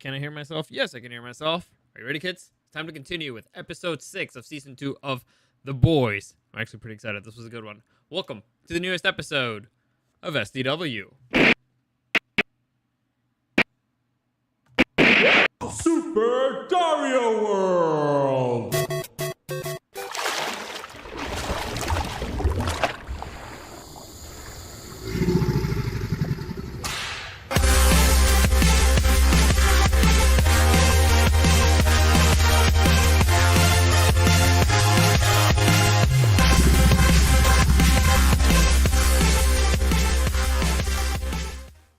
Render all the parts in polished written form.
Can I hear myself? Yes, I can hear myself. Are you ready, kids? It's time to continue with episode 6 of season 2 of The Boys. I'm actually pretty excited. This was a good one. Welcome to the newest episode of SDW. Super Dario World!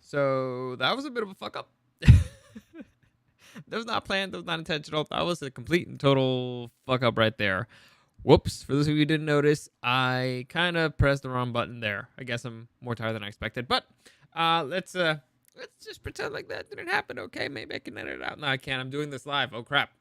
So, that was a bit of a fuck up. That was not planned. That was not intentional. That was a complete and total fuck up right there. Whoops. For those of you who didn't notice, I kind of pressed the wrong button there. I guess I'm more tired than I expected. But let's just pretend like that didn't happen, okay? Maybe I can edit it out. No, I can't. I'm doing this live. Oh, crap.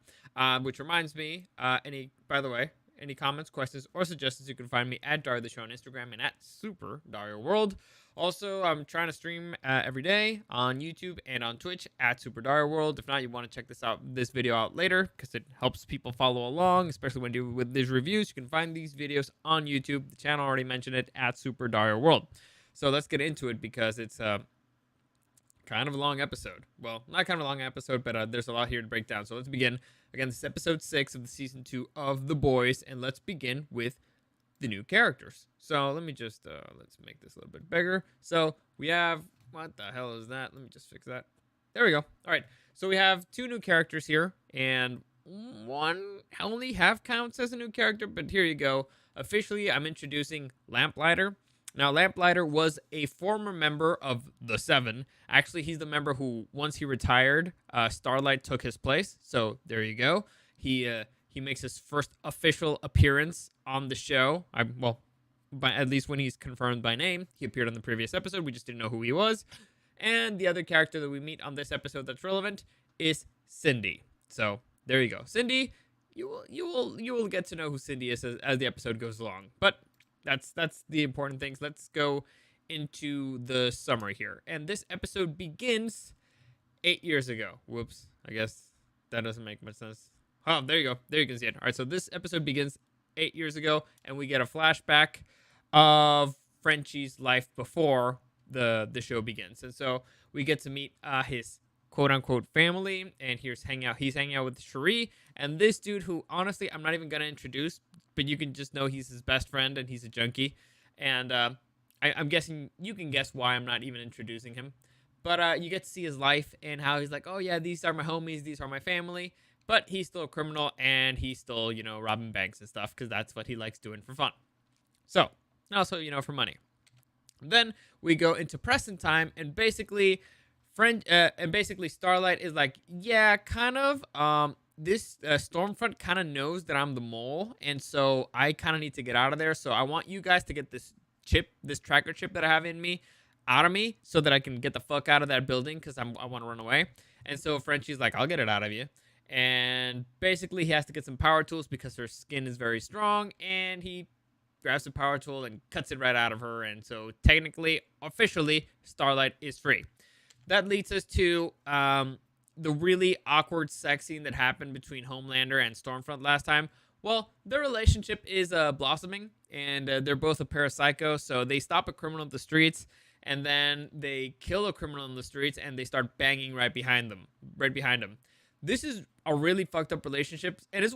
Which reminds me, by the way, any comments, questions, or suggestions, you can find me at Dario the Show on Instagram and at Super Dario World. Also, I'm trying to stream every day on YouTube and on Twitch at Super Dario World. If not, you want to check this video out later because it helps people follow along, especially when doing with these reviews. You can find these videos on YouTube. The channel already mentioned it at Super Dario World. So let's get into it because it's kind of a long episode. Well, not kind of a long episode, but there's a lot here to break down. So let's begin. Again, this is episode 6 of the season 2 of The Boys, and let's begin with the new characters. So let me just let's make this a little bit bigger. So we have, what the hell is that? Let me just fix that. There we go. All right. So we have 2 new characters here, and one only half counts as a new character, but here you go. Officially, I'm introducing Lamplighter. Now, Lamplighter was a former member of the Seven. Actually, he's the member who, once he retired, Starlight took his place. So there you go. He makes his first official appearance on the show. At least when he's confirmed by name. He appeared on the previous episode. We just didn't know who he was. And the other character that we meet on this episode that's relevant is Cindy. So there you go. Cindy, you will get to know who Cindy is as the episode goes along. But that's the important things. Let's go into the summary here. And this episode begins 8 years ago. Whoops. I guess that doesn't make much sense. Oh, there you go. There you can see it. All right, so this episode begins 8 years ago, and we get a flashback of Frenchie's life before the show begins. And so we get to meet his quote-unquote family, and he's hanging out with Cherie, and this dude who, honestly, I'm not even going to introduce, but you can just know he's his best friend, and he's a junkie. And I'm guessing you can guess why I'm not even introducing him. But you get to see his life and how he's like, oh, yeah, these are my homies, these are my family. But he's still a criminal, and he's still, robbing banks and stuff, because that's what he likes doing for fun. So, also, for money. Then we go into present time, and basically, Starlight is like, yeah, kind of. This Stormfront kind of knows that I'm the mole, and so I kind of need to get out of there. So I want you guys to get this tracker chip that I have in me, out of me, so that I can get the fuck out of that building, because I want to run away. And so Frenchie's like, I'll get it out of you. And basically, he has to get some power tools because her skin is very strong, and he grabs the power tool and cuts it right out of her. And so technically, officially, Starlight is free. That leads us to the really awkward sex scene that happened between Homelander and Stormfront last time. Well, their relationship is blossoming, and they're both a pair of psychos, so they stop a criminal in the streets, and then they kill a criminal in the streets, and they start banging right behind him. This is a really fucked up relationship, and it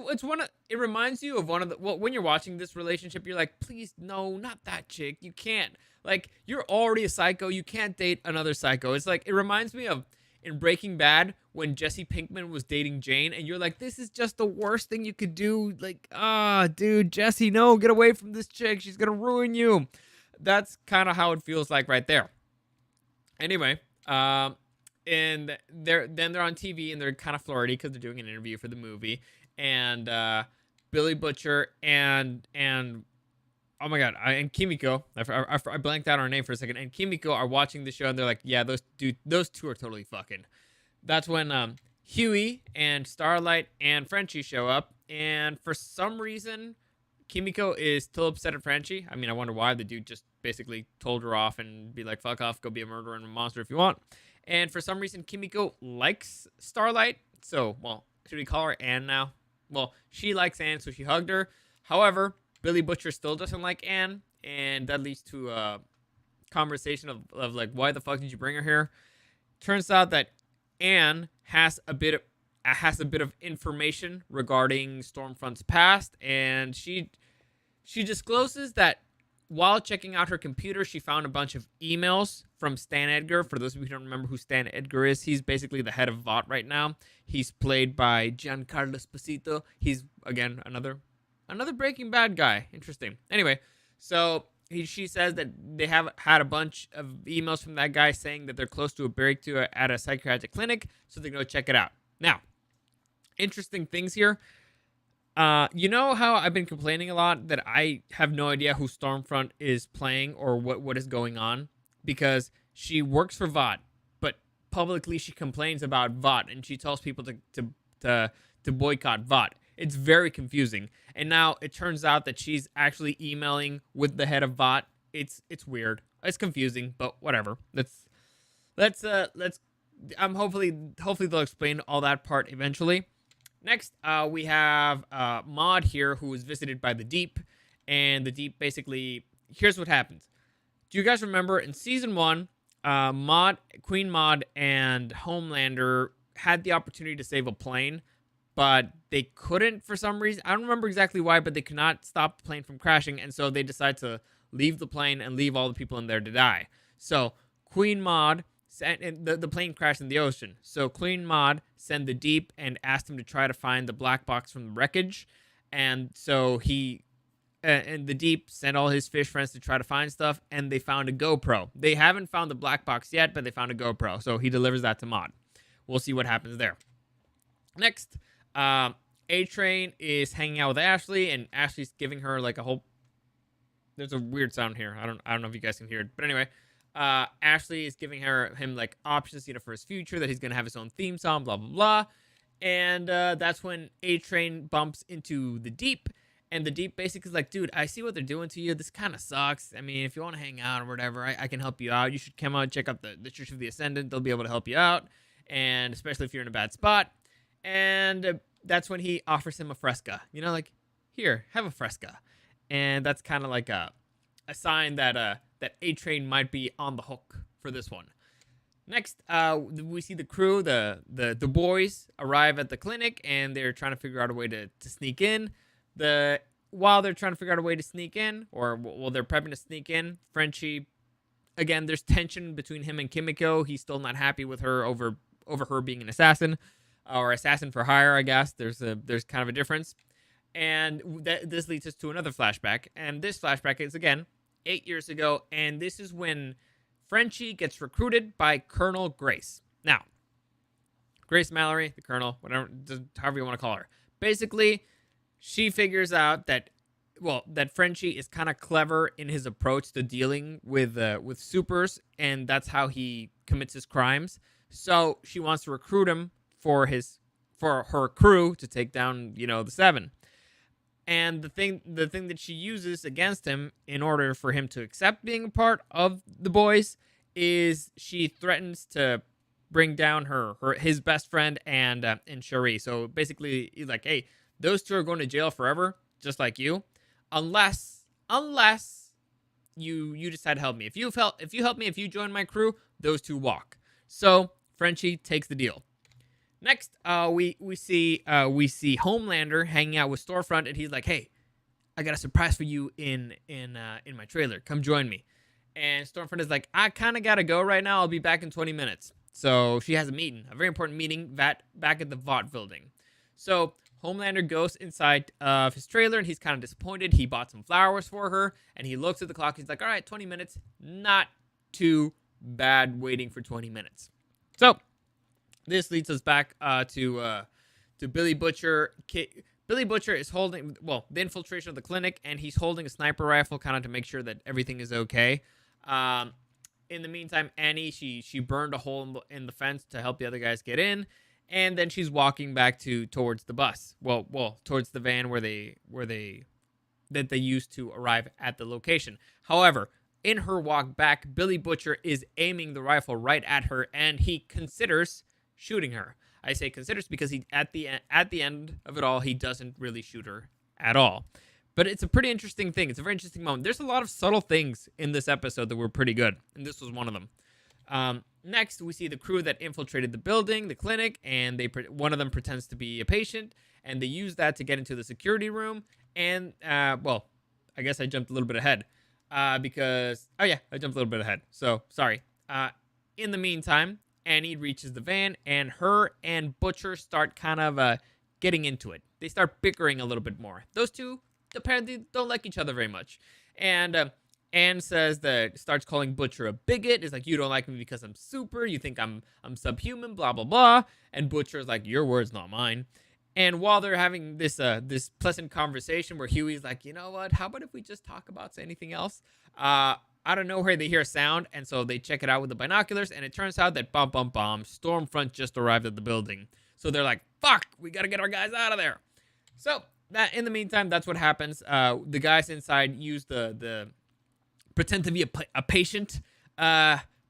reminds you of when you're watching this relationship, you're like, please, no, not that chick. You can't. Like, you're already a psycho. You can't date another psycho. It's like, it reminds me of in Breaking Bad when Jesse Pinkman was dating Jane, and you're like, this is just the worst thing you could do. Like, dude, Jesse, no, get away from this chick. She's gonna ruin you. That's kind of how it feels like right there. Anyway, and they're on TV, and they're kind of flirty because they're doing an interview for the movie. And Billy Butcher and oh my god, and Kimiko, I blanked out on her name for a second. And Kimiko are watching the show, and they're like, yeah, those two are totally fucking. That's when Huey and Starlight and Frenchie show up, and for some reason, Kimiko is still upset at Frenchie. I mean, I wonder why. The dude just basically told her off and be like, fuck off, go be a murderer and a monster if you want. And for some reason, Kimiko likes Starlight. So, well, should we call her Anne now? Well, she likes Anne, so she hugged her. However, Billy Butcher still doesn't like Anne, and that leads to a conversation of like, why the fuck did you bring her here? Turns out that Anne has a bit of information regarding Stormfront's past, and she discloses that while checking out her computer, she found a bunch of emails from Stan Edgar. For those of you who don't remember who Stan Edgar is, he's basically the head of Vought right now. He's played by Giancarlo Esposito. He's, again, another Breaking Bad guy. Interesting. Anyway, so she says that they have had a bunch of emails from that guy saying that they're close to a breakthrough at a psychiatric clinic, so they're going to check it out. Now, interesting things here. You know how I've been complaining a lot that I have no idea who Stormfront is playing or what is going on? Because she works for Vought, but publicly she complains about Vought and she tells people to boycott Vought. It's very confusing. And now it turns out that she's actually emailing with the head of Vought. It's weird. It's confusing, but whatever. Let's hopefully they'll explain all that part eventually. Next, we have Maud here, who was visited by the Deep, and the Deep basically, here's what happens. Do you guys remember in season 1, Queen Maud and Homelander had the opportunity to save a plane, but they couldn't for some reason. I don't remember exactly why, but they could not stop the plane from crashing, and so they decided to leave the plane and leave all the people in there to die. So Queen Maud, and the plane crashed in the ocean. So Queen Maud sent the Deep and asked him to try to find the black box from the wreckage. And so he and the Deep sent all his fish friends to try to find stuff, and they found a GoPro. They haven't found the black box yet, but they found a GoPro. So he delivers that to Maud. We'll see what happens there. Next, A-Train is hanging out with Ashley, and Ashley's giving her like a whole... There's a weird sound here. I don't know if you guys can hear it, but anyway. Ashley is giving him like options, for his future, that he's gonna have his own theme song, blah blah blah, and that's when A-Train bumps into the Deep, and the Deep basically is like, dude, I see what they're doing to you. This kind of sucks. I mean, if you want to hang out or whatever, I can help you out. You should come out and check out the Church of the Ascendant. They'll be able to help you out, and especially if you're in a bad spot. And that's when he offers him a Fresca. Like, here, have a Fresca, and that's kind of like a sign that A-Train might be on the hook for this one. Next, we see the crew, the boys, arrive at the clinic, and they're trying to figure out a way to sneak in. While they're trying to figure out a way to sneak in, or while they're prepping to sneak in, Frenchie, again, there's tension between him and Kimiko. He's still not happy with her over her being an assassin, or assassin for hire, I guess. There's kind of a difference. And this leads us to another flashback. And this flashback is, again, 8 years ago, and this is when Frenchie gets recruited by Colonel Grace. Now, Grace Mallory, the Colonel, whatever, however you want to call her. Basically, she figures out that Frenchie is kind of clever in his approach to dealing with supers, and that's how he commits his crimes. So she wants to recruit him for her crew to take down, the Seven. And the thing that she uses against him in order for him to accept being a part of the boys is she threatens to bring down his best friend and Cherie. So basically, he's like, hey, those two are going to jail forever, just like you, unless you decide to help me. If you help me, if you join my crew, those two walk. So Frenchie takes the deal. Next, we see Homelander hanging out with Storefront, and he's like, "Hey, I got a surprise for you in my trailer. Come join me." And Storefront is like, "I kind of gotta go right now. I'll be back in 20 minutes." So she has a very important meeting back at the Vought building. So Homelander goes inside of his trailer, and he's kind of disappointed. He bought some flowers for her, and he looks at the clock. He's like, "All right, 20 minutes. Not too bad waiting for 20 minutes." So this leads us back to Billy Butcher. Billy Butcher is holding, the infiltration of the clinic, and he's holding a sniper rifle kind of to make sure that everything is okay. In the meantime, Annie, she burned a hole in the fence to help the other guys get in, and then she's walking back towards the bus. Towards the van where they used to arrive at the location. However, In her walk back, Billy Butcher is aiming the rifle right at her, and he considers shooting her. I say considers because he at the end of it all, he doesn't really shoot her at all. But it's a pretty interesting thing. It's a very interesting moment. There's a lot of subtle things in this episode that were pretty good, and this was one of them. Next, we see the crew that infiltrated the building, the clinic, and one of them pretends to be a patient, and they use that to get into the security room. And, well, I guess I jumped a little bit ahead because, oh yeah, I jumped a little bit ahead. So, sorry. In the meantime, Annie reaches the van, and her and Butcher start kind of getting into it. They start bickering a little bit more. Those two apparently don't like each other very much. And Anne starts calling Butcher a bigot. Is like, you don't like me because I'm super. You think I'm subhuman, blah, blah, blah. And Butcher's like, your words, not mine. And while they're having this pleasant conversation where Huey's like, you know what? How about if we just talk about anything else? Out of nowhere, they hear a sound, and so they check it out with the binoculars, and it turns out that Stormfront just arrived at the building. So they're like, fuck, we gotta get our guys out of there. So that in the meantime, that's what happens. The guys inside use the pretend to be a patient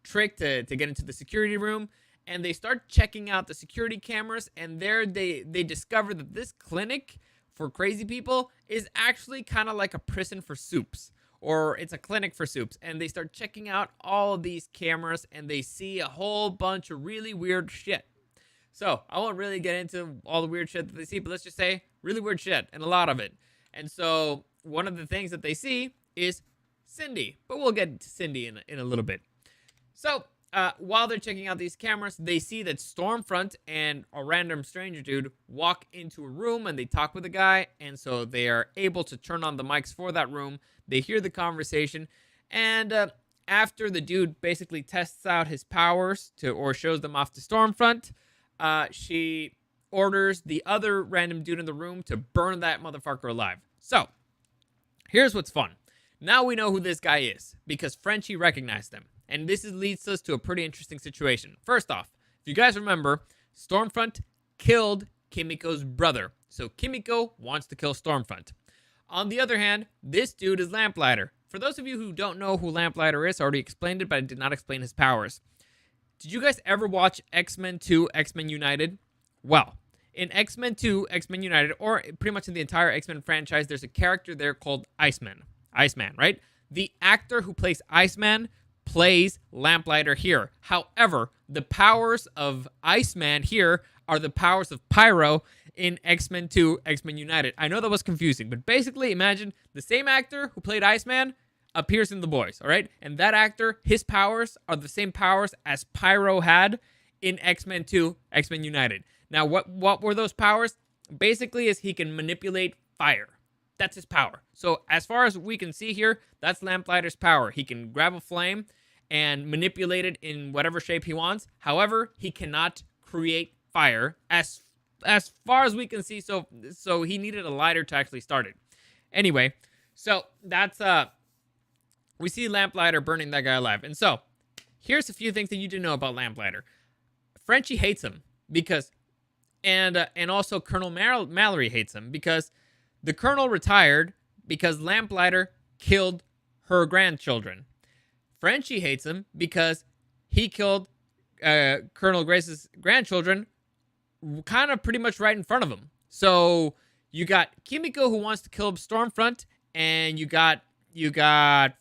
trick to get into the security room, and they start checking out the security cameras, and there they discover that this clinic for crazy people is actually kind of like a prison for soups. Or it's a clinic for soups. And they start checking out all of these cameras, and they see a whole bunch of really weird shit. So I won't really get into all the weird shit that they see, but let's just say really weird shit, and a lot of it. And so one of the things that they see is Cindy. But we'll get to Cindy in a little bit. So while they're checking out these cameras, they see that Stormfront and a random stranger dude walk into a room, and they talk with the guy. And so they are able to turn on the mics for that room. They hear the conversation, and after the dude basically tests out his powers or shows them off to Stormfront, she orders the other random dude in the room to burn that motherfucker alive. So, here's what's fun. Now we know who this guy is, because Frenchie recognized him. And this leads us to a pretty interesting situation. First off, if you guys remember, Stormfront killed Kimiko's brother. So Kimiko wants to kill Stormfront. On the other hand, this dude is Lamplighter. For those of you who don't know who Lamplighter is, I already explained it, but I did not explain his powers. Did you guys ever watch X-Men 2, X-Men United? Well, in X-Men 2, X-Men United, or pretty much in the entire X-Men franchise, there's a character there called Iceman. Iceman, right? The actor who plays Iceman plays Lamplighter here. However, the powers of Iceman here are the powers of Pyro in X-Men 2, X-Men United. I know that was confusing, but basically imagine the same actor who played Iceman appears in The Boys, all right? And that actor, his powers are the same powers as Pyro had in X-Men 2, X-Men United. Now, what were those powers? Basically is he can manipulate fire. That's his power. So as far as we can see here, that's Lamplighter's power. He can grab a flame and manipulate it in whatever shape he wants. However, he cannot create fire as far as we can see. So he needed a lighter to actually start it. Anyway, so that's we see Lamplighter burning that guy alive. And so here's a few things that you didn't know about Lamplighter. Frenchie hates him because, and also Colonel Mallory hates him because the Colonel retired because Lamplighter killed her grandchildren. Frenchie hates him because he killed Colonel Grace's grandchildren kind of pretty much right in front of him. So you got Kimiko who wants to kill Stormfront, and you got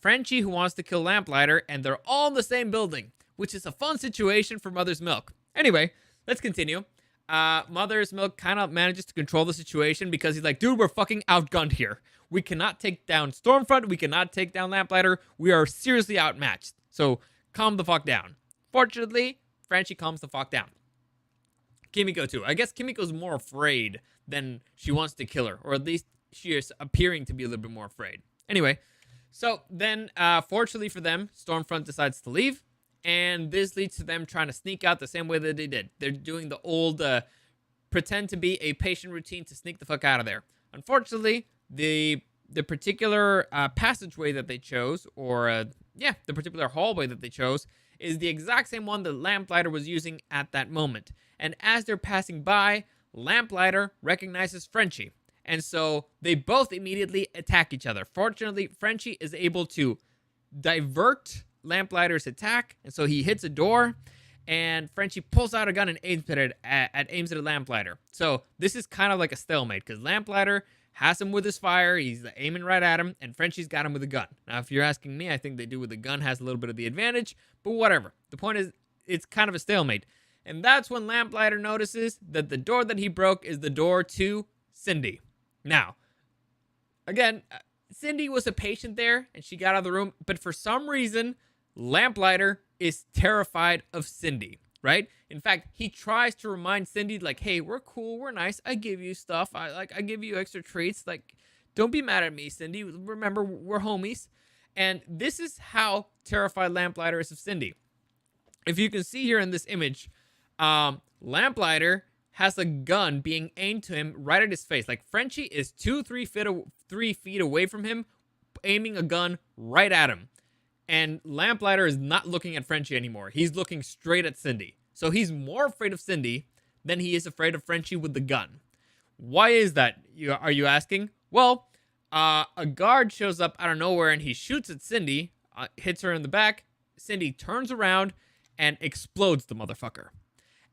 Frenchie who wants to kill Lamplighter, and they're all in the same building, which is a fun situation for Mother's Milk. Anyway, let's continue. Mother's Milk kind of manages to control the situation because he's like, dude, we're fucking outgunned here. We cannot take down Stormfront. We cannot take down Lamplighter. We are seriously outmatched. So calm the fuck down. Fortunately, Frenchie calms the fuck down. Kimiko too. I guess Kimiko's more afraid than she wants to kill her, or at least she is appearing to be a little bit more afraid. Anyway, so then, fortunately for them, Stormfront decides to leave, and this leads to them trying to sneak out the same way that they did. They're doing the old pretend to be a patient routine to sneak the fuck out of there. Unfortunately, the particular passageway that they chose, or the particular hallway that they chose, is the exact same one that Lamplighter was using at that moment. And as they're passing by, Lamplighter recognizes Frenchie. And so they both immediately attack each other. Fortunately, Frenchie is able to divert Lamplighter's attack, and so he hits a door, and Frenchie pulls out a gun and aims it at Lamplighter. So this is kind of like a stalemate, because Lamplighter has him with his fire, he's aiming right at him, and Frenchie's got him with a gun. Now, if you're asking me, I think they do with the gun has a little bit of the advantage, but whatever. The point is, it's kind of a stalemate. And that's when Lamplighter notices that the door that he broke is the door to Cindy. Now, again, Cindy was a patient there, and she got out of the room, but for some reason, Lamplighter is terrified of Cindy, right? In fact, he tries to remind Cindy, like, hey, we're cool, we're nice, I give you stuff, I give you extra treats, like, don't be mad at me, Cindy, remember, we're homies. And this is how terrified Lamplighter is of Cindy. If you can see here in this image, Lamplighter has a gun being aimed to him right at his face. Like, Frenchie is 3 feet away from him, aiming a gun right at him. And Lamplighter is not looking at Frenchie anymore. He's looking straight at Cindy. So he's more afraid of Cindy than he is afraid of Frenchie with the gun. Why is that, are you asking? Well, a guard shows up out of nowhere and he shoots at Cindy, hits her in the back. Cindy turns around and explodes the motherfucker.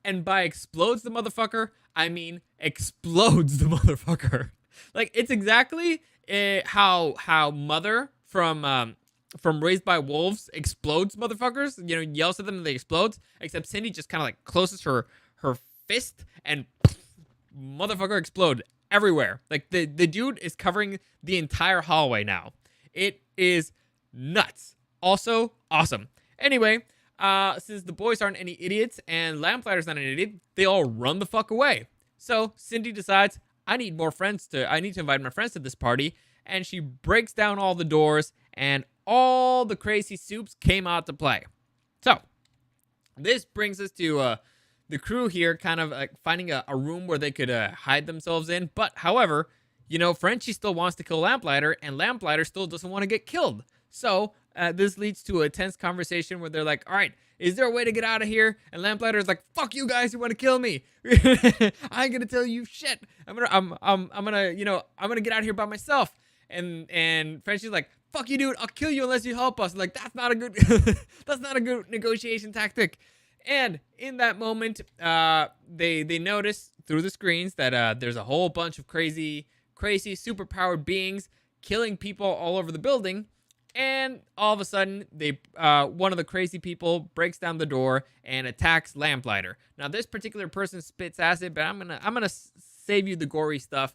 And by explodes the motherfucker, I mean explodes the motherfucker. Like, it's exactly how Mother from Raised by Wolves explodes motherfuckers. You know, yells at them and they explode. Except Cindy just kind of like closes her fist and motherfucker explode everywhere. Like, the dude is covering the entire hallway now. It is nuts. Also awesome. Anyway, since the boys aren't any idiots and Lamplighter's not an idiot, they all run the fuck away. So Cindy decides, I need to invite my friends to this party, and she breaks down all the doors, and all the crazy soups came out to play. So this brings us to the crew here kind of like finding a room where they could hide themselves in. But however, you know, Frenchie still wants to kill Lamplighter, and Lamplighter still doesn't want to get killed. So this leads to a tense conversation where they're like, all right, is there a way to get out of here? And Lamplighter's like, fuck you guys who want to kill me. I ain't gonna tell you shit. I'm gonna get out of here by myself. And Frenchie's like, fuck you, dude, I'll kill you unless you help us. Like, that's not a good negotiation tactic. And in that moment, they notice through the screens that there's a whole bunch of crazy superpowered beings killing people all over the building. And all of a sudden, one of the crazy people breaks down the door and attacks Lamplighter. Now, this particular person spits acid, but I'm gonna save you the gory stuff.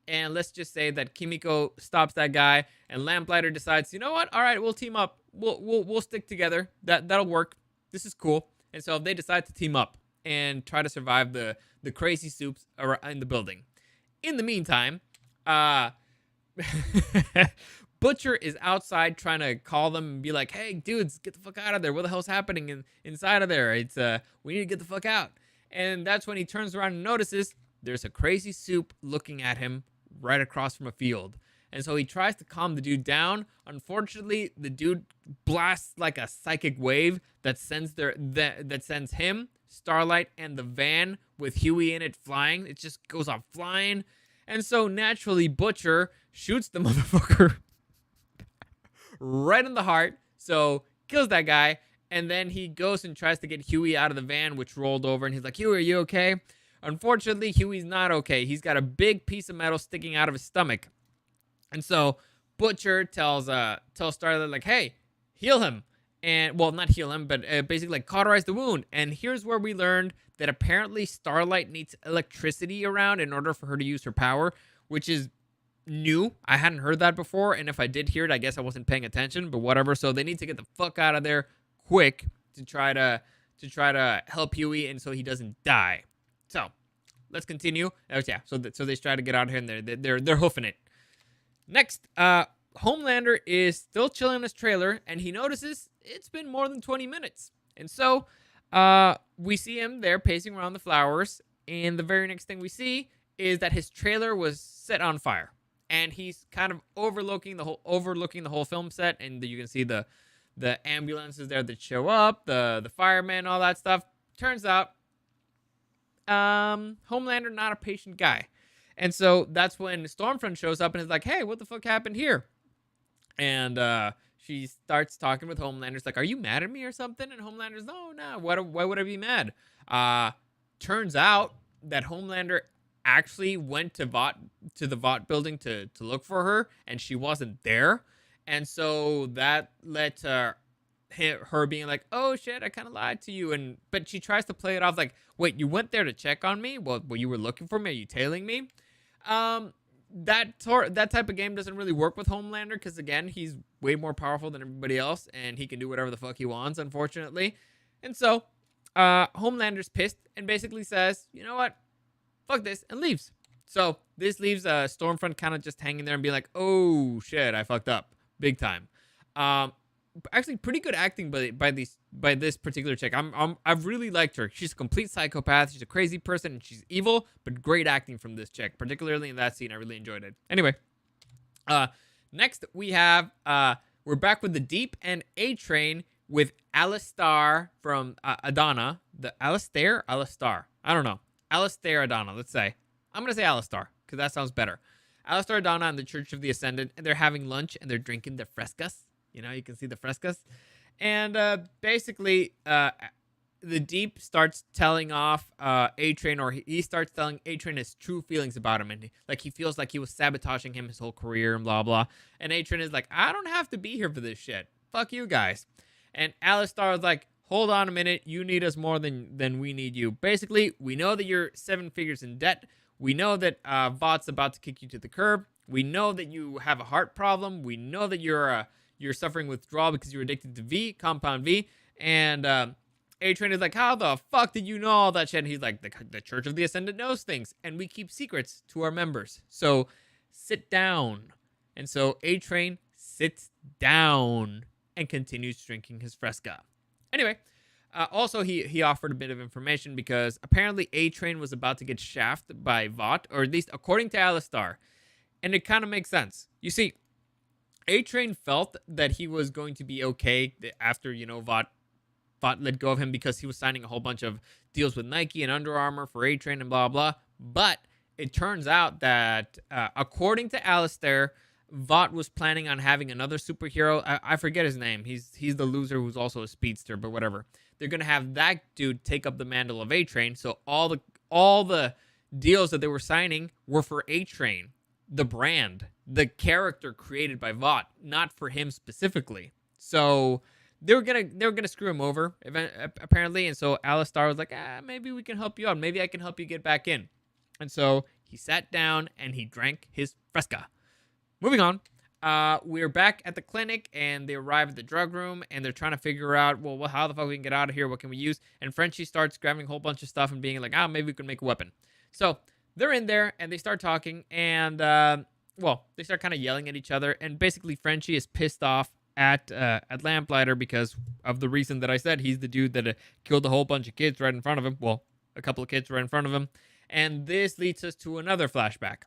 And let's just say that Kimiko stops that guy, and Lamplighter decides, you know what? All right, we'll team up. We'll stick together. That'll work. This is cool. And so they decide to team up and try to survive the crazy soups in the building. In the meantime, Butcher is outside trying to call them and be like, hey, dudes, get the fuck out of there. What the hell's happening inside of there? It's we need to get the fuck out. And that's when he turns around and notices there's a crazy soup looking at him right across from a field. And so he tries to calm the dude down. Unfortunately, the dude blasts like a psychic wave that sends him, Starlight, and the van with Huey in it flying. It just goes off flying. And so naturally, Butcher shoots the motherfucker right in the heart. So kills that guy. And then he goes and tries to get Huey out of the van, which rolled over. And he's like, Huey, are you okay? Unfortunately, Huey's not okay. He's got a big piece of metal sticking out of his stomach. And so Butcher tells Starlight, like, hey, heal him. And, well, not heal him, but basically like cauterize the wound. And here's where we learned that apparently Starlight needs electricity around in order for her to use her power, which is new. I hadn't heard that before. And if I did hear it, I guess I wasn't paying attention, but whatever. So they need to get the fuck out of there quick to try to help Huey and so he doesn't die. So let's continue. So they try to get out of here and they're hoofing it. Next, Homelander is still chilling in his trailer and he notices it's been more than 20 minutes. And so we see him there pacing around the flowers. And the very next thing we see is that his trailer was set on fire. And he's kind of overlooking the whole film set. And you can see the ambulances there that show up, the firemen, all that stuff. Turns out, Homelander not a patient guy. And so that's when Stormfront shows up and is like, hey, what the fuck happened here? And she starts talking with Homelander's like, "Are you mad at me or something?" And Homelander's, "No, no. Why would I be mad?" Uh, Turns out that Homelander actually went to the Vought building to look for her, and she wasn't there, and so that led to her being like, "Oh shit, I kind of lied to you," and but she tries to play it off like, "Wait, you went there to check on me? Well, you were looking for me? Are you tailing me?" Um, that type of game doesn't really work with Homelander because again, he's way more powerful than everybody else, and he can do whatever the fuck he wants, unfortunately. And so, Homelander's pissed and basically says, "You know what? Fuck this," and leaves. So this leaves Stormfront kind of just hanging there and being like, "Oh shit, I fucked up big time." Um, Actually pretty good acting by this particular chick. I've really liked her. She's a complete psychopath. She's a crazy person and she's evil, but great acting from this chick, particularly in that scene. I really enjoyed it. Anyway, next we have we're back with the Deep and A Train with Alistar from Adana. The Alistar? I don't know. Alistar Adana, let's say. I'm gonna say Alistar, because that sounds better. Alistar Adana and the Church of the Ascendant, and they're having lunch and they're drinking their frescas. You know, you can see the frescas. And basically, the Deep starts telling off A-Train, or he starts telling A-Train his true feelings about him. And he feels like he was sabotaging him his whole career and blah, blah. And A-Train is like, "I don't have to be here for this shit. Fuck you guys." And Alistar is like, "Hold on a minute. You need us more than we need you. Basically, we know that you're 7 figures in debt. We know that Vought's about to kick you to the curb. We know that you have a heart problem. We know that you're suffering withdrawal because you're addicted to Compound V. And A-Train is like, "How the fuck did you know all that shit?" And he's like, the Church of the Ascendant knows things, and we keep secrets to our members. So sit down." And so A-Train sits down and continues drinking his fresca. Anyway, also he offered a bit of information because apparently A-Train was about to get shafted by Vought, or at least according to Alistar. And it kind of makes sense. You see, A-Train felt that he was going to be okay after, Vought let go of him because he was signing a whole bunch of deals with Nike and Under Armour for A-Train and blah, blah. But it turns out that, according to Alistair, Vought was planning on having another superhero. I forget his name. He's the loser who's also a speedster, but whatever. They're going to have that dude take up the mantle of A-Train. So all the deals that they were signing were for A-Train, the brand, the character created by Vought, not for him specifically. So they were gonna screw him over apparently, and so Alistar was like, maybe we can help you out. Maybe I can help you get back in. And so he sat down and he drank his fresca. Moving on, we're back at the clinic and they arrive at the drug room and they're trying to figure out, well, how the fuck we can get out of here? What can we use? And Frenchie starts grabbing a whole bunch of stuff and being like, maybe we can make a weapon. So they're in there and they start talking and, they start kind of yelling at each other. And basically Frenchie is pissed off at Lamplighter because of the reason that I said. He's the dude that killed a whole bunch of kids right in front of him. Well, a couple of kids right in front of him. And this leads us to another flashback.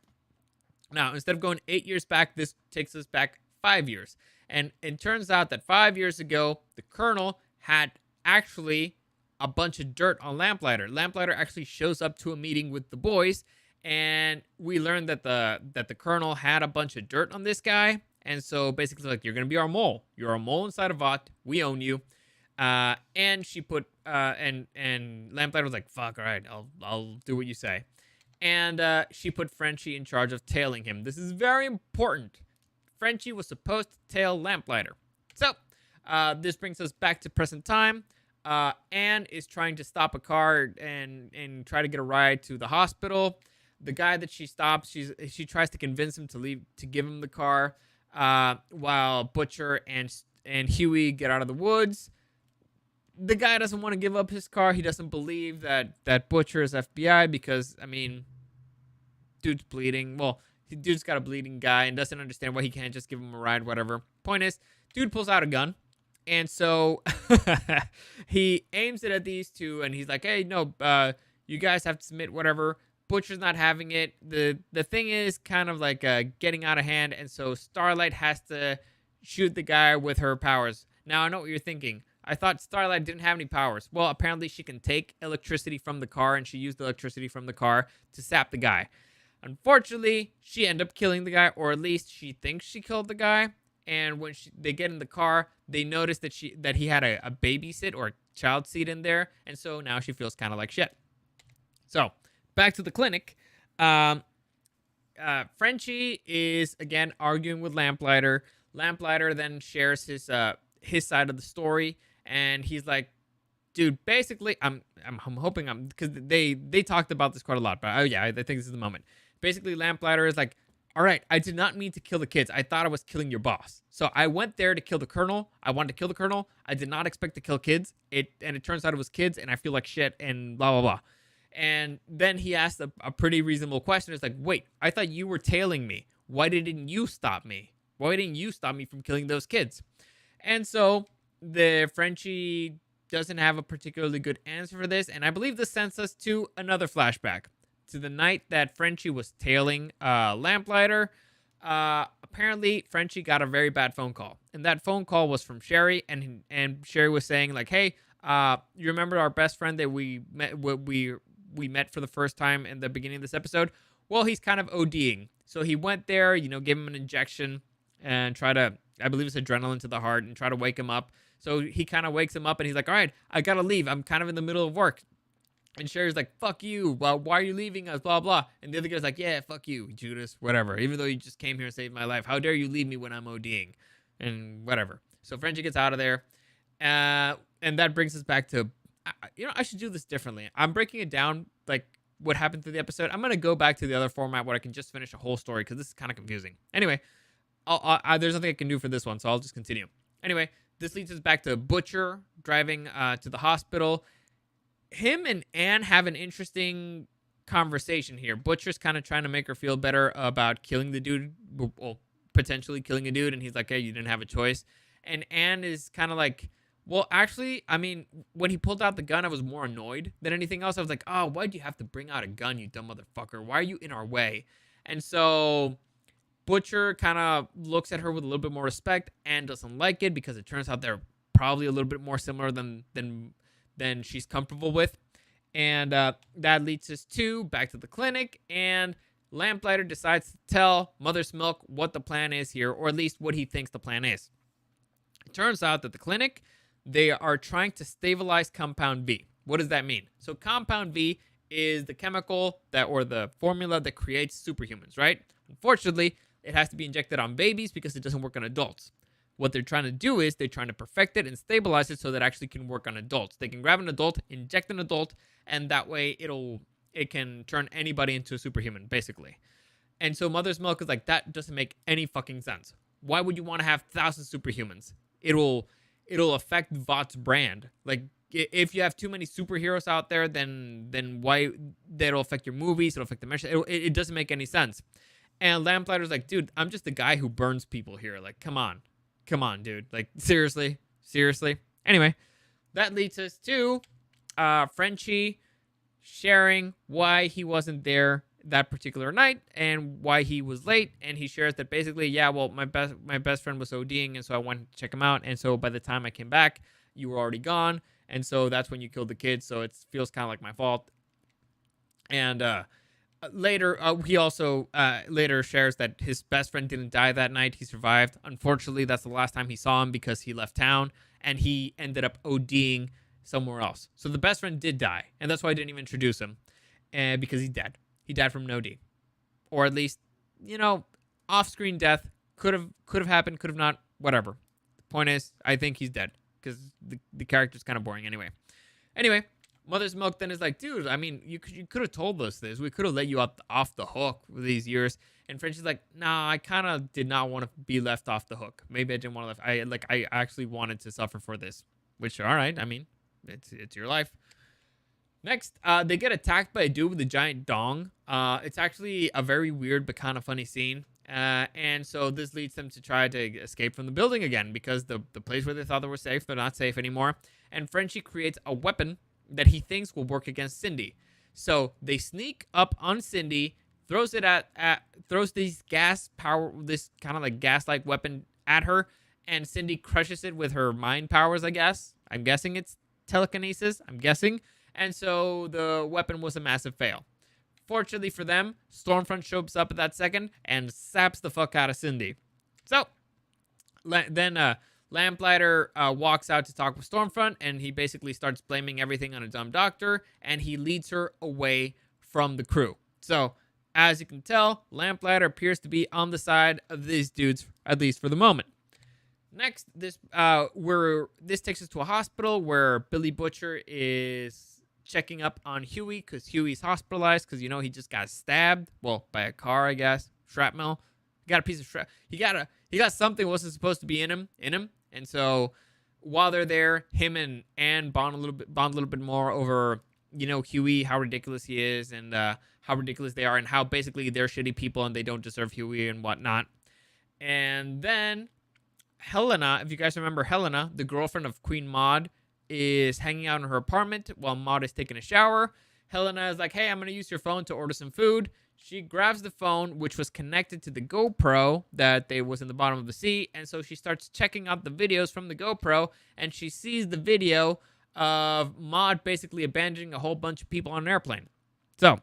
Now, instead of going 8 years back, this takes us back 5 years. And it turns out that 5 years ago, the Colonel had actually a bunch of dirt on Lamplighter. Lamplighter actually shows up to a meeting with the boys, and we learned that the Colonel had a bunch of dirt on this guy. And so basically, like, you're going to be our mole. You're a mole inside of Vought. We own you. And she put, and Lamplighter was like, fuck, all right, I'll do what you say. And she put Frenchie in charge of tailing him. This is very important. Frenchie was supposed to tail Lamplighter. So, this brings us back to present time. Anne is trying to stop a car and try to get a ride to the hospital. The guy that she stops, she tries to convince him to give him the car, while Butcher and Huey get out of the woods. The guy doesn't want to give up his car. He doesn't believe that Butcher is FBI because, I mean, dude's bleeding. Well, dude's got a bleeding guy and doesn't understand why he can't just give him a ride, whatever. Point is, dude pulls out a gun. And so he aims it at these two and he's like, hey, no, you guys have to submit, whatever. Butcher's not having it. The thing is kind of like getting out of hand. And so Starlight has to shoot the guy with her powers. Now, I know what you're thinking. I thought Starlight didn't have any powers. Well, apparently she can take electricity from the car, and she used the electricity from the car to zap the guy. Unfortunately, she ended up killing the guy, or at least she thinks she killed the guy. And when they get in the car, they notice that he had a baby seat or a child seat in there, and so now she feels kind of like shit. So back to the clinic. Um, Frenchie is again arguing with Lamplighter. Lamplighter then shares his side of the story, and he's like, "Dude, basically, I'm hoping because they talked about this quite a lot, but yeah, I think this is the moment. Basically, Lamplighter is like, all right, I did not mean to kill the kids. I thought I was killing your boss. So I went there to kill the colonel. I wanted to kill the colonel. I did not expect to kill kids. And it turns out it was kids, and I feel like shit, and blah blah blah." And then he asked a pretty reasonable question. It's like, wait, I thought you were tailing me. Why didn't you stop me? Why didn't you stop me from killing those kids? And so the Frenchie doesn't have a particularly good answer for this. And I believe this sends us to another flashback to the night that Frenchie was tailing Lamplighter. Apparently, Frenchie got a very bad phone call. And that phone call was from Sherry. And Sherry was saying, like, hey, you remember our best friend that we met for the first time in the beginning of this episode? Well, he's kind of ODing. So he went there, gave him an injection and try to, I believe it's adrenaline to the heart, and try to wake him up. So he kind of wakes him up and he's like, all right, I got to leave. I'm kind of in the middle of work. And Sherry's like, fuck you. Well, why are you leaving us? Blah, blah. And the other guy's like, yeah, fuck you, Judas, whatever. Even though you just came here and saved my life. How dare you leave me when I'm ODing? And whatever. So Frenchie gets out of there. And that brings us back to, I should do this differently. I'm breaking it down, like what happened through the episode. I'm going to go back to the other format where I can just finish a whole story because this is kind of confusing. Anyway, there's nothing I can do for this one, so I'll just continue. Anyway, this leads us back to Butcher driving to the hospital. Him and Anne have an interesting conversation here. Butcher's kind of trying to make her feel better about killing the dude, well, potentially killing a dude, and he's like, hey, you didn't have a choice. And Anne is kind of like, well, actually, I mean, when he pulled out the gun, I was more annoyed than anything else. I was like, oh, why'd you have to bring out a gun, you dumb motherfucker? Why are you in our way? And so Butcher kind of looks at her with a little bit more respect and doesn't like it because it turns out they're probably a little bit more similar than she's comfortable with. And that leads us back to the clinic, and Lamplighter decides to tell Mother's Milk what the plan is here, or at least what he thinks the plan is. It turns out that the clinic, they are trying to stabilize Compound V. What does that mean? So Compound V is the chemical or the formula that creates superhumans, right? Unfortunately, it has to be injected on babies because it doesn't work on adults. What they're trying to do is they're trying to perfect it and stabilize it so that it actually can work on adults. They can grab an adult, inject an adult, and that way it can turn anybody into a superhuman, basically. And so Mother's Milk is like, that doesn't make any fucking sense. Why would you want to have thousands of superhumans? It'll affect Vought's brand. Like, if you have too many superheroes out there, then why that'll affect your movies, it'll affect the mission. It doesn't make any sense. And Lamplighter's like, dude, I'm just the guy who burns people here. Like, come on, dude. Like, seriously. Anyway, that leads us to Frenchie sharing why he wasn't there that particular night and why he was late. And he shares that basically, yeah, well, my best friend was ODing, and so I wanted to check him out. And so by the time I came back, you were already gone. And so that's when you killed the kids. So it feels kind of like my fault. And later, he also later shares that his best friend didn't die that night. He survived. Unfortunately, that's the last time he saw him because he left town and he ended up ODing somewhere else. So the best friend did die, and that's why I didn't even introduce him, and because he's dead. He died from an OD, or at least, off-screen death could have happened, could have not, whatever. The point is, I think he's dead because the character's kind of boring anyway. Anyway, Mother's Milk then is like, dude, I mean, you could have told us this. We could have let you off the hook for these years. And Frenchie's like, nah, I kind of did not want to be left off the hook. Maybe I didn't want to I actually wanted to suffer for this. Which, all right, I mean, it's your life. Next, they get attacked by a dude with a giant dong. It's actually a very weird but kind of funny scene. And so this leads them to try to escape from the building again because the place where they thought they were safe, they're not safe anymore. And Frenchie creates a weapon that he thinks will work against Cindy. So they sneak up on Cindy, throws this this kind of like gas-like weapon at her, and Cindy crushes it with her mind powers, I guess. I'm guessing it's telekinesis. I'm guessing. And so the weapon was a massive fail. Fortunately for them, Stormfront shows up at that second and saps the fuck out of Cindy. So Lamplighter walks out to talk with Stormfront, and he basically starts blaming everything on a dumb doctor, and he leads her away from the crew. So, as you can tell, Lamplighter appears to be on the side of these dudes, at least for the moment. Next, this takes us to a hospital where Billy Butcher is checking up on Huey because Huey's hospitalized because he just got stabbed. Well, by a car, I guess. Shrapnel. He got a piece of shrapnel. He got something wasn't supposed to be in him. And so while they're there, him and Anne bond a little bit more over Huey, how ridiculous he is, and how ridiculous they are, and how basically they're shitty people and they don't deserve Huey and whatnot. And then Helena, if you guys remember Helena, the girlfriend of Queen Maud, is hanging out in her apartment while Maud is taking a shower. Helena is like, hey, I'm going to use your phone to order some food. She grabs the phone, which was connected to the GoPro that was in the bottom of the sea. And so she starts checking out the videos from the GoPro, and she sees the video of Maud basically abandoning a whole bunch of people on an airplane. So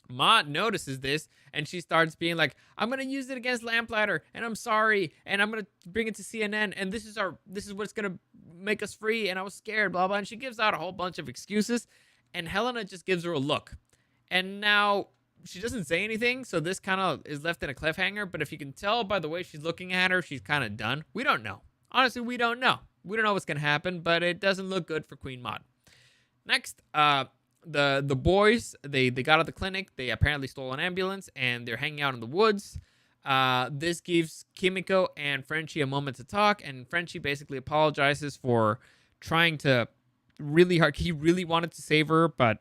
Maud notices this, and she starts being like, I'm going to use it against Lamplighter, and I'm sorry, and I'm going to bring it to CNN, and this is what's going to make us free, and I was scared, blah, blah. And she gives out a whole bunch of excuses, and Helena just gives her a look. And now she doesn't say anything, so this kind of is left in a cliffhanger, but if you can tell by the way she's looking at her, she's kind of done. We don't know. Honestly, we don't know. We don't know what's going to happen, but it doesn't look good for Queen Maud. Next, the boys, they got out of the clinic. They apparently stole an ambulance, and they're hanging out in the woods. This gives Kimiko and Frenchie a moment to talk, and Frenchie basically apologizes for trying to really hard. He really wanted to save her, but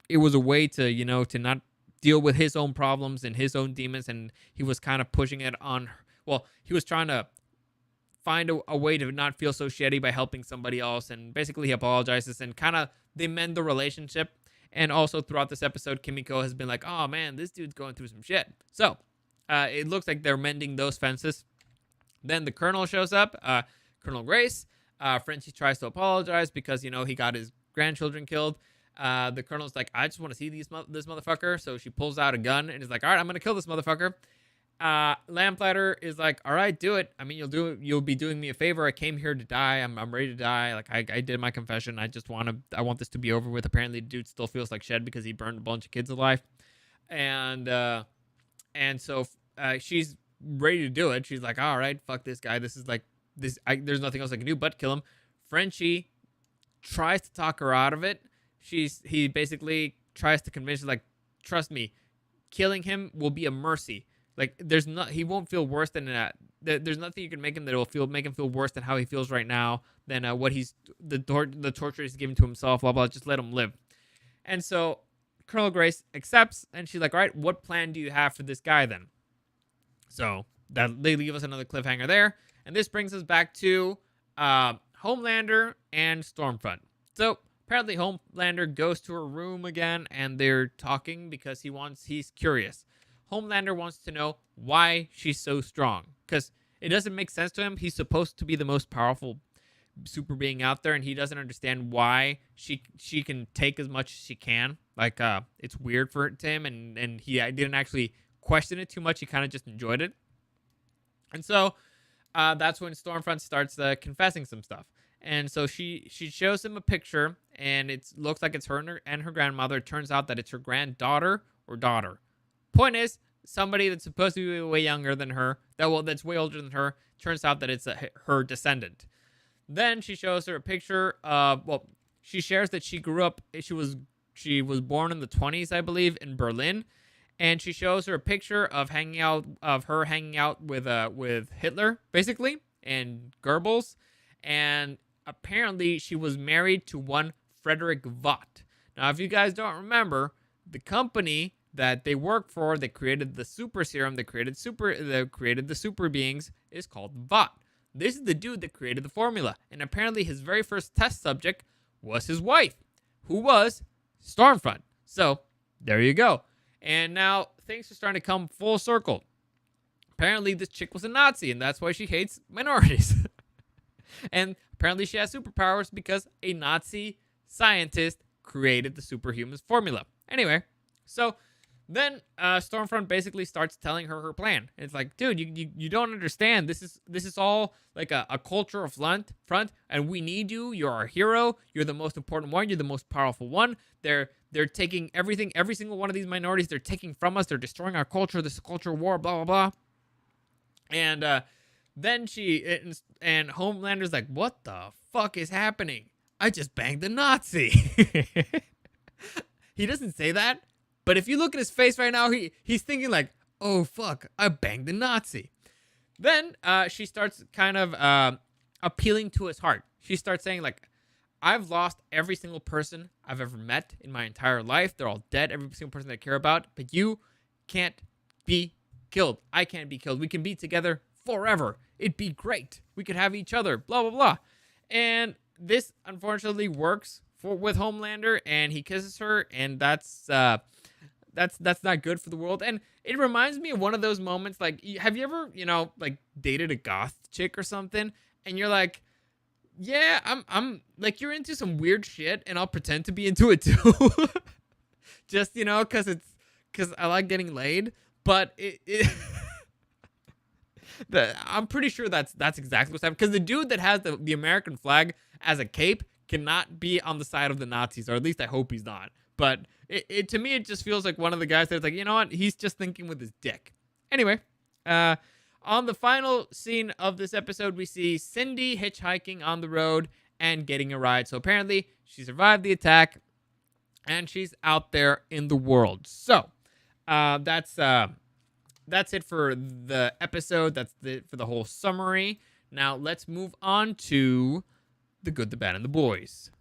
it was a way to, to not deal with his own problems and his own demons, and he was kind of pushing it on her. Well, he was trying to find a way to not feel so shitty by helping somebody else, and basically he apologizes, and kind of they mend the relationship. And also throughout this episode, Kimiko has been like, oh man, this dude's going through some shit. So it looks like they're mending those fences. Then the Colonel shows up, Colonel Grace. Frenchie tries to apologize because, he got his grandchildren killed. The Colonel's like, I just want to see this motherfucker. So she pulls out a gun and is like, all right, I'm going to kill this motherfucker. Lamplighter is like, all right, do it. I mean, you'll be doing me a favor. I came here to die. I'm ready to die. Like I did my confession. I want this to be over with. Apparently the dude still feels like shit because he burned a bunch of kids alive. And so she's ready to do it. She's like, all right, fuck this guy. This is like this. There's nothing else I can do but kill him. Frenchie tries to talk her out of it. He basically tries to convince her, like, trust me, killing him will be a mercy. Like, he won't feel worse than that. There's nothing you can make him that will make him feel worse than how he feels right now, than what the torture he's giving to himself, blah, blah, just let him live. And so Colonel Grace accepts, and she's like, all right, what plan do you have for this guy then? So that they leave us another cliffhanger there. And this brings us back to Homelander and Stormfront. So apparently Homelander goes to her room again, and they're talking because he's curious. Homelander wants to know why she's so strong, because it doesn't make sense to him. He's supposed to be the most powerful super being out there, and he doesn't understand why she can take as much as she can. Like, it's weird to him, and he didn't actually question it too much. He kind of just enjoyed it. And so that's when Stormfront starts confessing some stuff. And so she shows him a picture, and it looks like it's her and her grandmother. It turns out that it's her granddaughter or daughter. Point is, somebody that's supposed to be way younger than her, that's way older than her, turns out that it's her descendant. Then she shows her a picture of, she shares that she grew up, she was born in the 20s, I believe, in Berlin. And she shows her a picture of her hanging out with Hitler, basically, and Goebbels. And apparently she was married to one Frederick Vought. Now, if you guys don't remember, the company that they work for, that created the super serum, that created the super beings, is called Vought. This is the dude that created the formula. And apparently his very first test subject was his wife, who was Stormfront. So there you go. And now things are starting to come full circle. Apparently this chick was a Nazi, and that's why she hates minorities. And apparently she has superpowers because a Nazi scientist created the superhuman formula. Anyway, so Then Stormfront basically starts telling her her plan. It's like, dude, you don't understand. This is all like a culture of front, and we need you. You're our hero. You're the most important one. You're the most powerful one. They're taking everything, every single one of these minorities. They're taking from us. They're destroying our culture. This is a culture war. Blah blah blah. And then and Homelander's like, what the fuck is happening? I just banged a Nazi. He doesn't say that. But if you look at his face right now, he's thinking like, oh, fuck, I banged a Nazi. Then she starts kind of appealing to his heart. She starts saying like, I've lost every single person I've ever met in my entire life. They're all dead, every single person that I care about. But you can't be killed. I can't be killed. We can be together forever. It'd be great. We could have each other, blah, blah, blah. And this, unfortunately, works with Homelander, and he kisses her, and that's not good for the world. And it reminds me of one of those moments, like, have you ever, like, dated a goth chick or something, and you're like, yeah, I'm like, you're into some weird shit, and I'll pretend to be into it too. Just, because I like getting laid. But I'm pretty sure that's exactly what's happening. Because the dude that has the American flag as a cape cannot be on the side of the Nazis, or at least I hope he's not. But to me, it just feels like one of the guys that's like, you know what? He's just thinking with his dick. Anyway, on the final scene of this episode, we see Cindy hitchhiking on the road and getting a ride. So apparently, she survived the attack, and she's out there in the world. So that's it for the episode. That's it for the whole summary. Now let's move on to The Good, the Bad, and the Boys.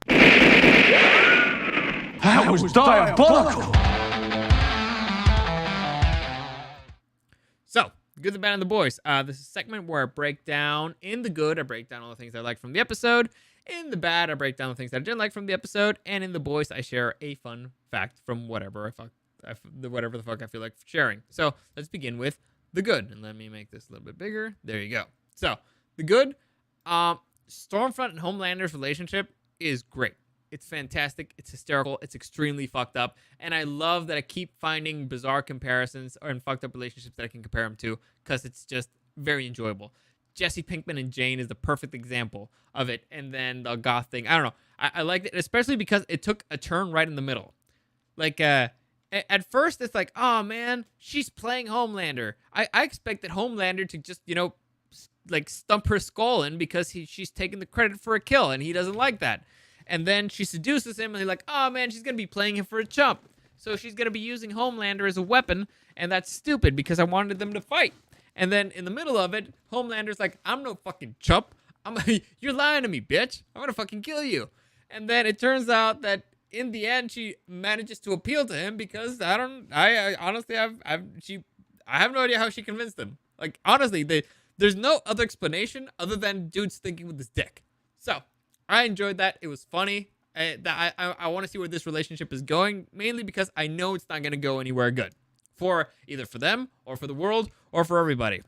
That was diabolical! So, The Good, the Bad, and the Boys. This is a segment where I break down, in the good, I break down all the things I like from the episode. In the bad, I break down the things that I didn't like from the episode. And in the boys, I share a fun fact from whatever the fuck I feel like sharing. So, let's begin with the good. And let me make this a little bit bigger. There you go. So, the good, Stormfront and Homelander's relationship is great. It's fantastic. It's hysterical. It's extremely fucked up. And I love that I keep finding bizarre comparisons and fucked up relationships that I can compare them to, because it's just very enjoyable. Jesse Pinkman and Jane is the perfect example of it. And then the goth thing. I don't know. I liked it, especially because it took a turn right in the middle. Like, at first, it's like, oh, man, she's playing Homelander. I expected Homelander to just, like stump her skull in because she's taking the credit for a kill, and he doesn't like that. And then she seduces him, and he's like, oh, man, she's going to be playing him for a chump. So she's going to be using Homelander as a weapon, and that's stupid because I wanted them to fight. And then in the middle of it, Homelander's like, I'm no fucking chump. You're lying to me, bitch. I'm going to fucking kill you. And then it turns out that in the end, she manages to appeal to him because I honestly have no idea how she convinced him. Like, honestly, there's no other explanation other than dude's thinking with his dick. So I enjoyed that. It was funny. I want to see where this relationship is going, mainly because I know it's not going to go anywhere good for either for them or for the world or for everybody.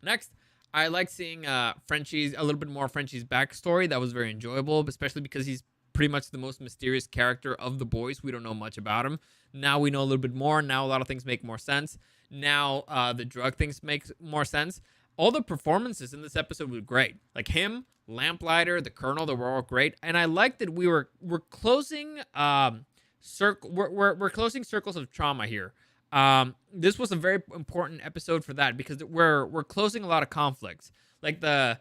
Next, I like seeing a little bit more Frenchie's backstory. That was very enjoyable, especially because he's pretty much the most mysterious character of the boys. We don't know much about him. Now we know a little bit more. Now a lot of things make more sense. Now the drug things make more sense. All the performances in this episode were great. Like him, Lamplighter, the Colonel, they were all great. And I like that we're closing we're closing circles of trauma here. This was a very important episode for that because we're closing a lot of conflicts. Like the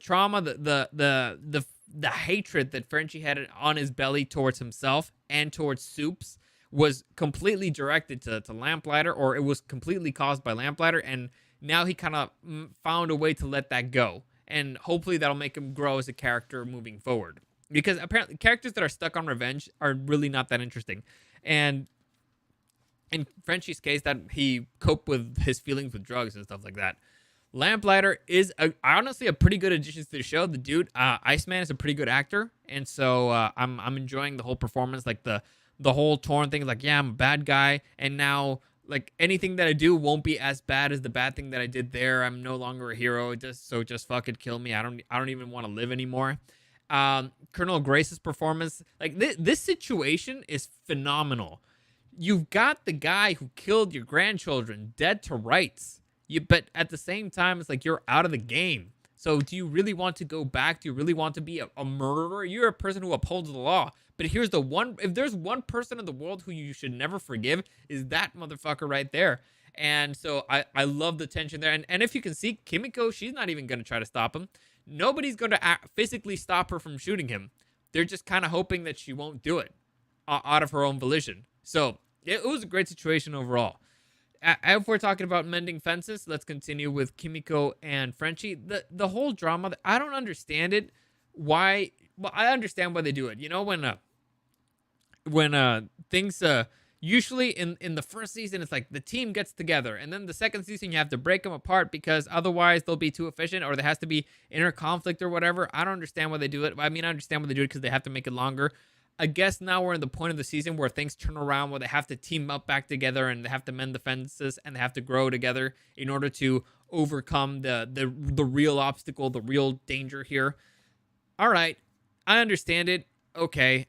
trauma, the hatred that Frenchie had on his belly towards himself and towards Soups was completely directed to Lamplighter, or it was completely caused by Lamplighter, and now he kind of found a way to let that go. And hopefully that'll make him grow as a character moving forward. Because apparently characters that are stuck on revenge are really not that interesting. And in Frenchie's case, that he coped with his feelings with drugs and stuff like that. Lamplighter is honestly a pretty good addition to the show. The dude, Iceman, is a pretty good actor. And so I'm enjoying the whole performance. Like the whole torn thing. Like, yeah, I'm a bad guy. And now, like, anything that I do won't be as bad as the bad thing that I did there. I'm no longer a hero. Just fucking kill me. I don't even want to live anymore. Colonel Grace's performance, like this situation is phenomenal You've got the guy who killed your grandchildren dead to rights. But at the same time, it's like you're out of the game. So do you really want to go back? Do you really want to be a murderer? You're a person who upholds the law. But here's the one: if there's one person in the world who you should never forgive, is that motherfucker right there. And so I love the tension there. And if you can see, Kimiko, she's not even going to try to stop him. Nobody's going to physically stop her from shooting him. They're just kind of hoping that she won't do it out of her own volition. So it was a great situation overall. If we're talking about mending fences, let's continue with Kimiko and Frenchie. The whole drama, I don't understand it. Why? Well, I understand why they do it. You know, when things usually in the first season, it's like the team gets together, and then the second season you have to break them apart because otherwise they'll be too efficient, or there has to be inner conflict or whatever. I don't understand why they do it. I mean, I understand why they do it because they have to make it longer. I guess now we're in the point of the season where things turn around, where they have to team up back together and they have to mend the fences and they have to grow together in order to overcome the real obstacle, the real danger here. All right, I understand it. Okay,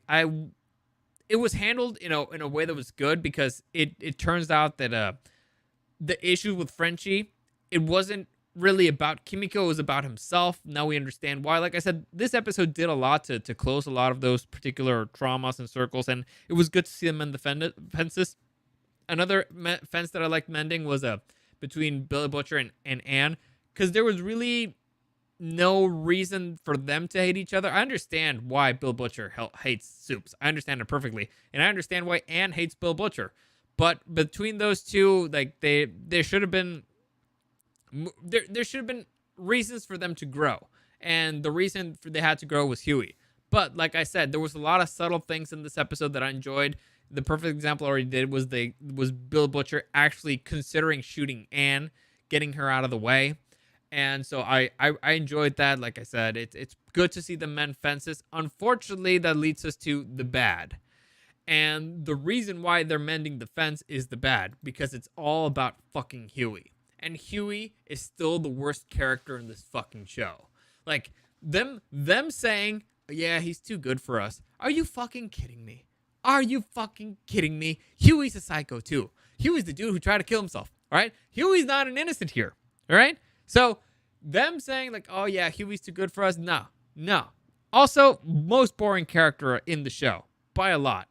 it was handled in a way that was good because it turns out that the issue with Frenchie, it wasn't really about Kimiko, it was about himself. Now we understand why. Like I said, this episode did a lot to close a lot of those particular traumas and circles, and it was good to see them mend the fences. Another fence that I liked mending was between Billy Butcher and Anne, because there was really no reason for them to hate each other. I understand why Bill Butcher hates Soups. I understand it perfectly, and I understand why Anne hates Bill Butcher. But between those two, like there should have been reasons for them to grow, and the reason they had to grow was Huey. But like I said, there was a lot of subtle things in this episode that I enjoyed. The perfect example I already did was Bill Butcher actually considering shooting Anne, getting her out of the way. And so I enjoyed that. Like I said, it's good to see them mend fences. Unfortunately, that leads us to the bad. And the reason why they're mending the fence is the bad, because it's all about fucking Huey. And Huey is still the worst character in this fucking show. Like, them saying, yeah, he's too good for us. Are you fucking kidding me? Are you fucking kidding me? Huey's a psycho too. Huey's the dude who tried to kill himself, all right? Huey's not an innocent here, all right? So, them saying like, oh yeah, Huey's too good for us, no. Also, most boring character in the show, by a lot.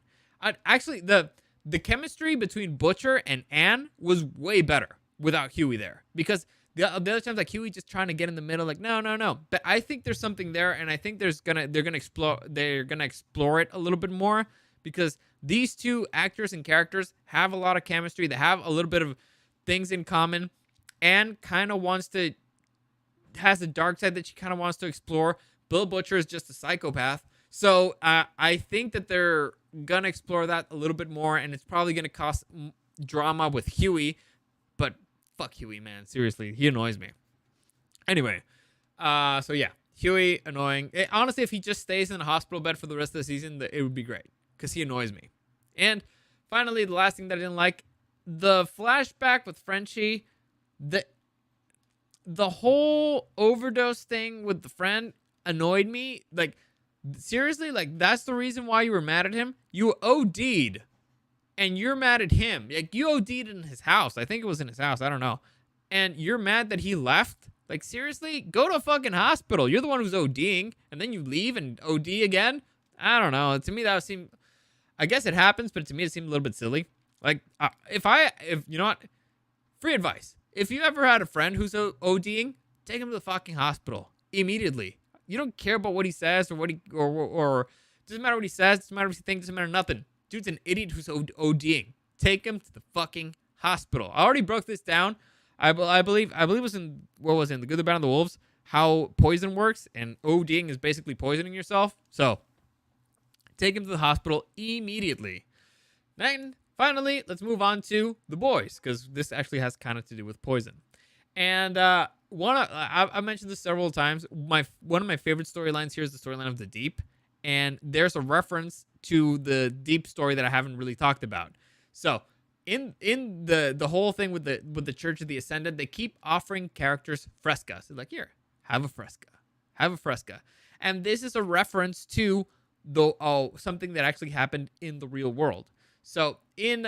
Actually, the chemistry between Butcher and Anne was way better without Huey there, because the other times like Huey just trying to get in the middle, like no. But I think there's something there, and I think they're gonna explore it a little bit more, because these two actors and characters have a lot of chemistry. They have a little bit of things in common. Anne kind of has a dark side that she kind of wants to explore. Bill Butcher is just a psychopath. So I think that they're gonna explore that a little bit more, and it's probably gonna cause drama with Huey. But fuck Huey, man. Seriously, he annoys me. Anyway, so yeah, Huey, annoying. Honestly, if he just stays in a hospital bed for the rest of the season, it would be great, because he annoys me. And finally, the last thing that I didn't like, the flashback with Frenchie, the whole overdose thing with the friend annoyed me. Like, seriously, like, that's the reason why you were mad at him? You OD'd, and you're mad at him. Like, you OD'd in his house. I think it was in his house. I don't know. And you're mad that he left? Like, seriously? Go to a fucking hospital. You're the one who's ODing, and then you leave and OD again? I don't know. To me, that would seem... I guess it happens, but to me, it seemed a little bit silly. Like, if you know what? Free advice. If you ever had a friend who's ODing, take him to the fucking hospital immediately. You don't care about what he says or or doesn't matter what he says, doesn't matter what he thinks, doesn't matter nothing. Dude's an idiot who's ODing. Take him to the fucking hospital. I already broke this down. I believe it was in, what was it, in The Good, the Bad, and the Wolves, how poison works, and ODing is basically poisoning yourself. So, take him to the hospital immediately. Then, finally, let's move on to the boys, because this actually has kind of to do with poison. And I mentioned this several times. One of my favorite storylines here is the storyline of the Deep, and there's a reference to the Deep story that I haven't really talked about. So, in the whole thing with the Church of the Ascended, they keep offering characters fresca. So, like, here, have a fresca, and this is a reference to something that actually happened in the real world. So in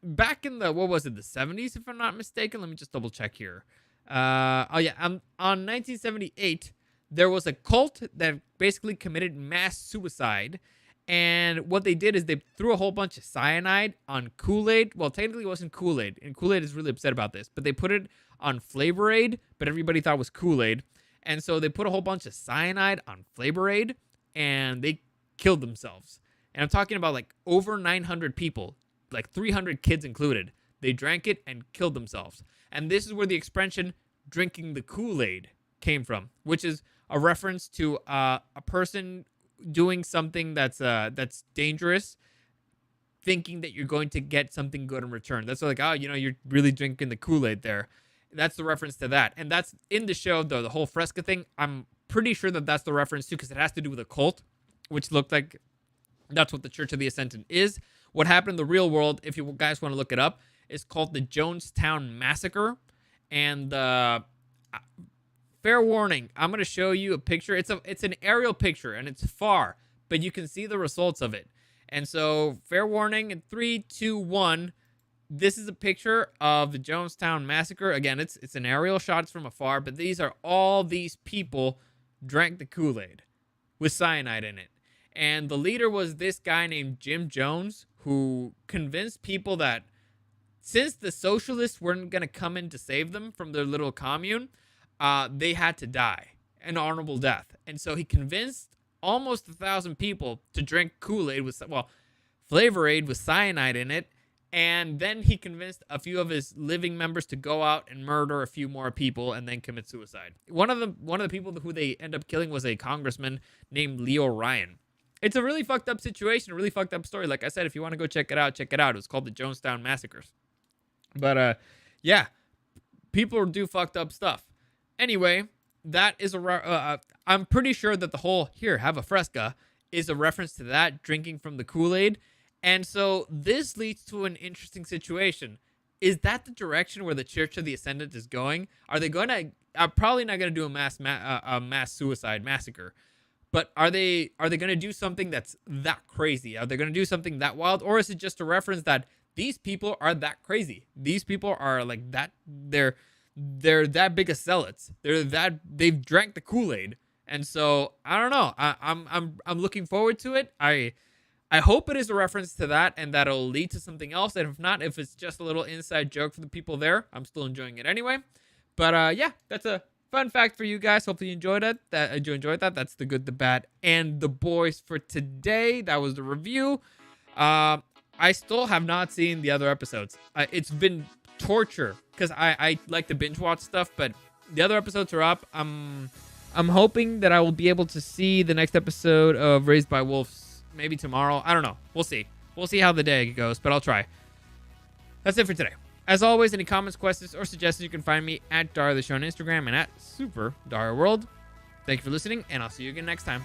back in the, what was it, the 70s, if I'm not mistaken. Let me just double check here. Oh yeah, on 1978, there was a cult that basically committed mass suicide. And what they did is they threw a whole bunch of cyanide on Kool-Aid. Well, technically it wasn't Kool-Aid, and Kool-Aid is really upset about this. But they put it on Flavor Aid, but everybody thought it was Kool-Aid. And so they put a whole bunch of cyanide on Flavor Aid, and they killed themselves. And I'm talking about like over 900 people, like 300 kids included. They drank it and killed themselves. And this is where the expression drinking the Kool-Aid came from, which is a reference to a person doing something that's dangerous, thinking that you're going to get something good in return. That's like, oh, you're really drinking the Kool-Aid there. That's the reference to that. And that's in the show, though, the whole Fresca thing. I'm pretty sure that that's the reference too, because it has to do with a cult, which looked like that's what the Church of the Ascendant is. What happened in the real world, if you guys want to look it up, is called the Jonestown Massacre. And fair warning, I'm going to show you a picture. It's an aerial picture, and it's far, but you can see the results of it. And so, fair warning, in 3, 2, 1, this is a picture of the Jonestown Massacre. Again, it's an aerial shot. It's from afar, but these are all these people drank the Kool-Aid with cyanide in it. And the leader was this guy named Jim Jones, who convinced people that since the socialists weren't going to come in to save them from their little commune, they had to die an honorable death. And so he convinced almost 1,000 people to drink Kool-Aid with, Flavor Aid with cyanide in it. And then he convinced a few of his living members to go out and murder a few more people and then commit suicide. One of the people who they end up killing was a congressman named Leo Ryan. It's a really fucked up situation, a really fucked up story. Like I said, if you want to go check it out, check it out. It was called the Jonestown Massacres. But yeah, people do fucked up stuff. Anyway, that is I'm pretty sure that the whole "here, have a Fresca" is a reference to that, drinking from the Kool-Aid. And so this leads to an interesting situation. Is that the direction where the Church of the Ascendant is going? Are they going to? Probably not going to do a mass suicide massacre. But are they going to do something that's that crazy? Are they going to do something that wild? Or is it just a reference that these people are that crazy? These people are like that. They're that big of zealots. They've drank the Kool-Aid. And so I don't know. I'm looking forward to it. I hope it is a reference to that and that it'll lead to something else. And if not, if it's just a little inside joke for the people there, I'm still enjoying it anyway. But yeah, that's a fun fact for you guys. Hopefully you enjoyed it. You enjoyed that. That's the good, the bad, and the boys for today. That was the review. I still have not seen the other episodes. It's been torture because I like to binge watch stuff, but the other episodes are up. I'm hoping that I will be able to see the next episode of Raised by Wolves maybe tomorrow. I don't know. We'll see. We'll see how the day goes, but I'll try. That's it for today. As always, any comments, questions, or suggestions, you can find me at Dario the Show on Instagram and at Super Dario World. Thank you for listening, and I'll see you again next time.